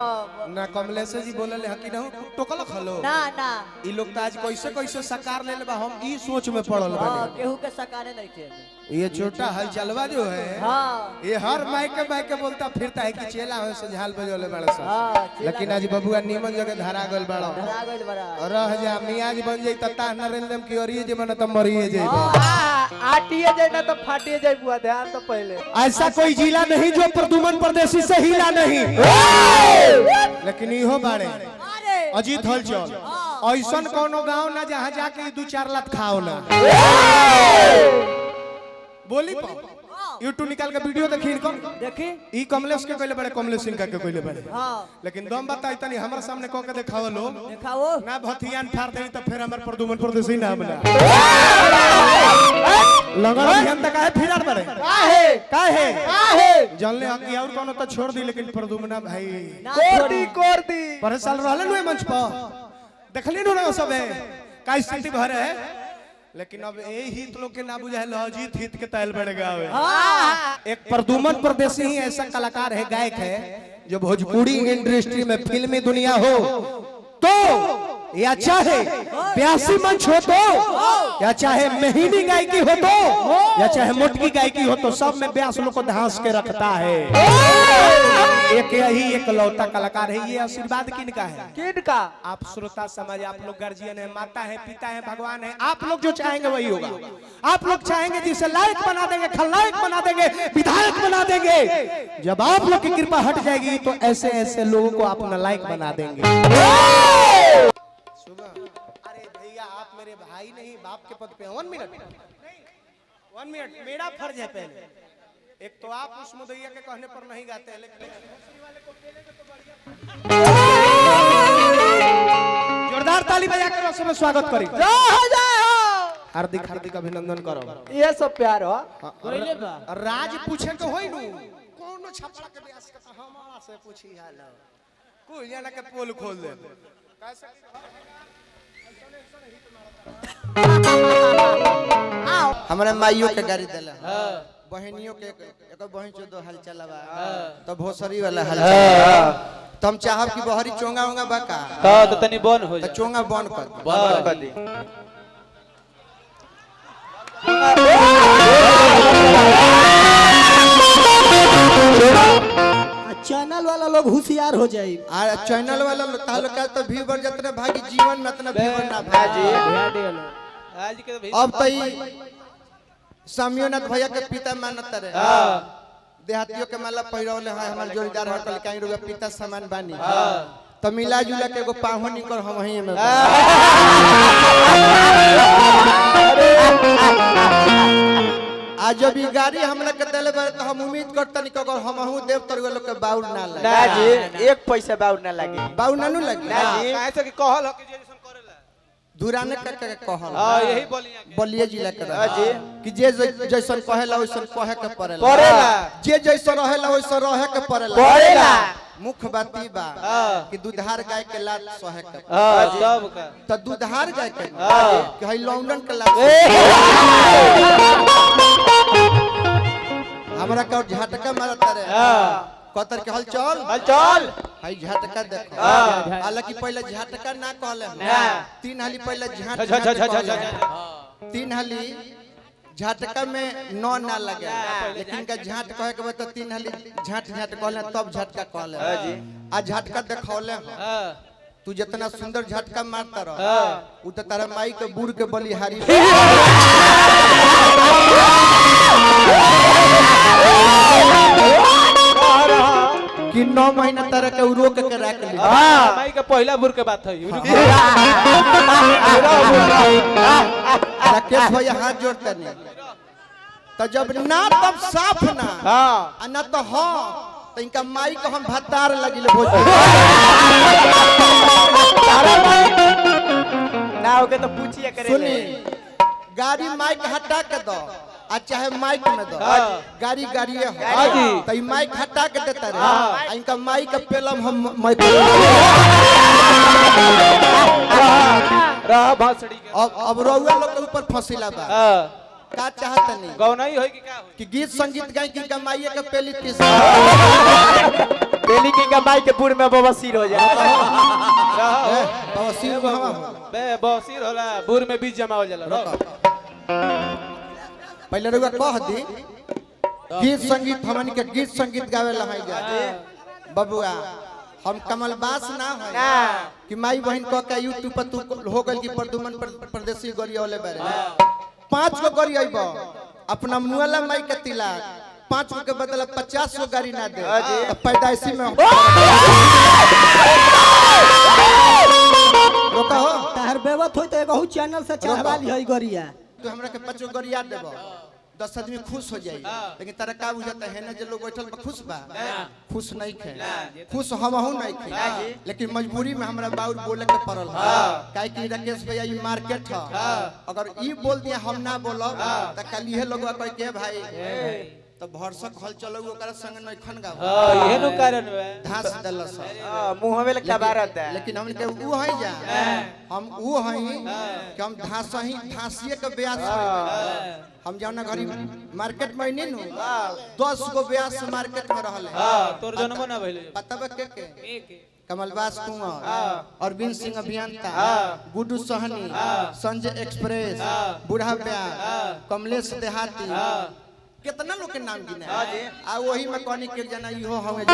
ना कमलेश जी बोले हकी ना टोकल खलो ना ना ई लोग त आज कैसे कैसे साकार ले लेबा हम ई सोच में पड़ल बानी। केहू के सकारे नहीं थे। ये छोटा हलचलवा जो है हाँ ये हर माइक के बोलता फिरता है कि चेला हो से झाल बजोले बड़ा सा। हाँ लेकिन आज बबुआ नीमन जगह धरा गल बड़ा धरा गइल बड़ा रह जा मियाज बन जाई त ता नरेंद्र की ओरिए जे मन त मरिए जाई। आटिए जाए ना तो फाटिए जाए बुआ ध्यान तो पहले। ऐसा कोई जिला नहीं जो प्रदुमन परदेसी से हिला नहीं। लेकिन इहो बाड़े अजीत हलचल ऐसन कोनो गांव ना जहां जाके 2-4 लाख खाओ ना बोली यूट्यूब निकाल के वीडियो देखी इनकम देखी ई कमलेश के कहले बड़े कमलेश सिंह का के कहले बड़े। हाँ लेकिन दम बताई तनी हमरा सामने कह के देखाओ लो दिखाओ ना भथियान फाड़ देनी तो फिर हमर प्रदुमन परदेसी नाम ना लगन हम त काहे फिरर बड़े काहे जानले हकी और कोनो तो छोड़ दी लेकिन प्रदुमना भाई कोर दी पर साल रहले नु मंच पर देखली नु ना सबे का स्थिति भर है। लेकिन अब ए हित लोग के ना बुझाइल अजीत हित के तैल बढ़ गावे। एक प्रदुमन परदेसी ही ऐसा कलाकार है गायक है जो भोजपुरी इंडस्ट्री में फिल्मी दुनिया हो तो या चाहे ब्यासी मंच हो तो या चाहे महीनी गायकी हो तो या चाहे मोटकी गायकी हो तो सब में ब्यास लोग को धांस के रखता है। एक यही एक लौता कलाकार है। ये आशीर्वाद किनका है? किनका? आप श्रोता समाज आप लोग गार्जियन है माता है पिता है भगवान है। आप लोग जो चाहेंगे वही होगा। आप लोग चाहेंगे जिसे लायक बना देंगे खलनायक बना देंगे विधायक बना देंगे। जब आप लोग की कृपा हट जाएगी तो ऐसे ऐसे लोगों को आप नालायक बना देंगे। अरे भैया आप मेरे भाई नहीं बाप के पद पे 1 मिनट मेरा फर्ज है पहले। एक तो आप उस मुदैया के कहने पर नहीं गाते हैं लेकिन जोरदार ताली बजा कर सब स्वागत करी। हार्दिक हार्दिक अभिनंदन करो। ये सब प्यार हो राज पूछे के होई नु कोनो छपड़ा के ब्यास के हमारा से पूछी हाल कोई जाना के पोल खोल दे कैसे हमारे माइयों के गाड़ी दिला बहनियों के एक बहन जो दो हल चलावा तो भोसरी वाला हल तो हम चाहब कि बहरी चोंगा होगा बाका तो तनी बन हो तो चोंगा बन कर दी। चैनल वाला लोग होशियार हो जाए और चैनल वाला तालुका तो व्यूवर जितने भागी जीवन में इतना व्यूवर ना भाजी। आज के अब तो सामियोनाथ भैया के पिता मानत रहे देहातियों के माला पहिरौले है हमार जोड़ीदार हटल कहीं रुपया पिता सामान बानी तो मिला जुला के एगो पाहो निकर हम वहीं में आज जब ये गाड़ी हमरा के देले बा तो हम उम्मीद करतनी कि अगर हमहू देव तरगो लोग के बाउर ना लगे ना जी एक पैसा बाउर ना लगे बाउर ना लगे ना जी कैसे कि कहल हो कि जैसन करेला दुराने के कहल हां यही बोलिया बलिया जिला के जी कि जे जैसन कहेला वैसन कहे के पड़ेला जे जैसन रहेला वैसन रहे के पड़ेला मुख्य बात ई बा कि दुधार गाय के लात सहे के सब का तो दुधार गाय के कि हई लौंडन के लात हमरा का झटका मारता रे कतर के हल चल हई झटका देखो हालांकि पहले झटका ना कहले 3 हाली पहले झट 3 हाली झटका में नौ ना लगे लेकिन का झट कहे के बाद 3 हाली झट कहले तब झटका कहले आ झटका देखौले तू जितना सुंदर झटका मारता रह उ त तारा माई के बूढ़ के बलिहारी कि 9 महीना तरह के रोक के रख ली। माई का पहला बुर के बात है राकेश भैया हाथ जोड़ते नहीं तो जब ना तब साफ ना आ ना तो हाँ तो इनका माई को हम भत्तार लगिले ना होके तो पूछिए करे सुनी गाड़ी माइक हटा के दो आ चाहे माइक में दो गाड़ी गाड़िए हो तो माइक हटा के देता रे इनका माइक का पेलम हम माइक रहा भासड़ी के अब रउआ लोग के ऊपर फसिला बा का चाहत नहीं गौना ही होई कि का होई कि गीत संगीत गाय की कमाइए के पेली तीस बेली की कमाई के पूर में बवासीर हो जाए बवासीर को हम बे बवासीर होला पूर में बीज जमा हो जाला रहो पहले रुआ कह दी गीत संगीत हमन के गीत संगीत गावे ला है जा बबुआ हम कमलबास ना है कि माई बहन कह के यूट्यूब पर तू हो गल की प्रदुमन परदेसी गरिया वाले बारे 5 गो गरी आइबो अपना मुआला माई के तिलक 5 गो के बदला 50 गो गाड़ी ना दे तो पैदाइशी में रोका हो तार बेवत होई तो एगो चैनल से चढ़वा ली है गरिया तू हमरा के 5 गो गरिया देबो 10 आदमी खुश हो जाई लेकिन तारा का बुझाता है ना जे लोग बैठल बा खुश बा खुश नहीं खे खुश हमहू नहीं खे लेकिन मजबूरी में हमरा बाउर बोले के पड़ल है काहे कि राकेश भैया ई मार्केट है अगर ई बोल दिया हम ना बोलब त कल इहे लोग कह के भाई तो भरसक हल चलो ओकरा संग नहीं खन गाव हां इहे नु कारण बा धास दलस मुंह में लगा बारत है लेकिन हमन के ऊ है जा हम ऊ है कि हम धासिए के ब्याज हम जाना घरी मार्केट में नहीं नु 10 गो ब्याज से मार्केट में रहल है तोर जन्म ना भइले पता बा के कमलबास कुंवर अरविंद सिंह अभियंता गुड्डू सहनी संजय एक्सप्रेस बूढ़ा ब्याह कमलेश देहाती कितना लोग के नाम गिने आ वही में कहनी के जना इहो हवे